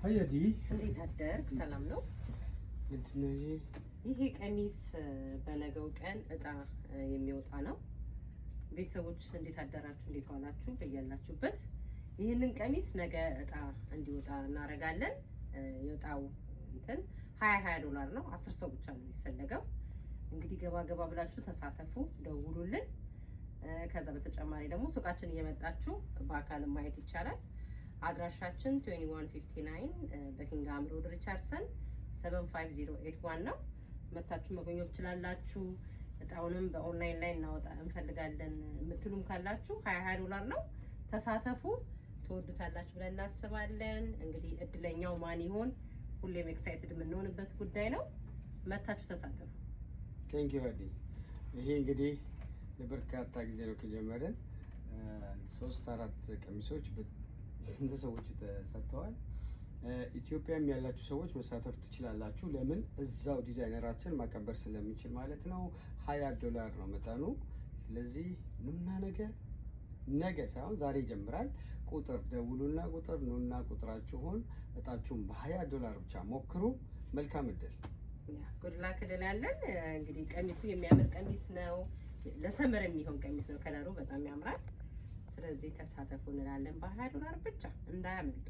ሀያዲ እንዴት አደርክ? ሰላም ነው? ምንድነው ይሄ ቀሚስ በነገው ቀን እጣ የሚወጣ ነው። ቤተሰቦች እንዴት አደራችሁ? እንዴት ዋላችሁ? በያላችሁበት ይህንን ቀሚስ ነገ እጣ እንዲወጣ እናደርጋለን። የእጣው እንትን $20 ነው። 10 ሰው ብቻ ነው የሚፈለገው። እንግዲህ ገባ ገባ ብላችሁ ተሳተፉ፣ ደውሉልን። ከዛ በተጨማሪ ደግሞ ሱቃችን እየመጣችሁ በአካል ማየት ይቻላል። አድራሻችን 2159 በኪንግሃም ሮድ ሪቻርድሰን 75081 ነው። መታችሁ መጎብኘት ትችላላችሁ። እጣውንም በኦንላይን ላይ እናወጣ እንፈልጋለን የምትሉም ካላችሁ $20 ነው። ተሳተፉ፣ ትወዱታላችሁ ብለን እናስባለን። እንግዲህ እድለኛው ማን ይሆን? ሁሌም ኤክሳይትድ የምንሆንበት ጉዳይ ነው። መታችሁ ተሳተፉ። ቴንክ ዩ ሀዲ። ይሄ እንግዲህ ለበርካታ ጊዜ ነው ከጀመረን 3-4 ቀሚሶች ለሰዎች ተሰጥተዋል። ኢትዮጵያም ያላችሁ ሰዎች መሳተፍ ትችላላችሁ። ለምን? እዛው ዲዛይነራችን ማቀበር ስለሚችል ማለት ነው። $20 ነው መጠኑ። ስለዚህ ኑና ነገ ሳይሆን ዛሬ ይጀምራል። ቁጥር ደውሉና ኑና ቁጥራችሁን እጣችሁን $20 ብቻ ሞክሩ። መልካም እድል። ጉድ ላክ እንላለን። እንግዲህ ቀሚሱ የሚያምር ቀሚስ ነው። ለሰመር የሚሆን ቀሚስ ነው። ከለሩ በጣም ያምራል። ስለዚህ ተሳተፉ እንላለን። $20 ብቻ እንዳያመልጡ።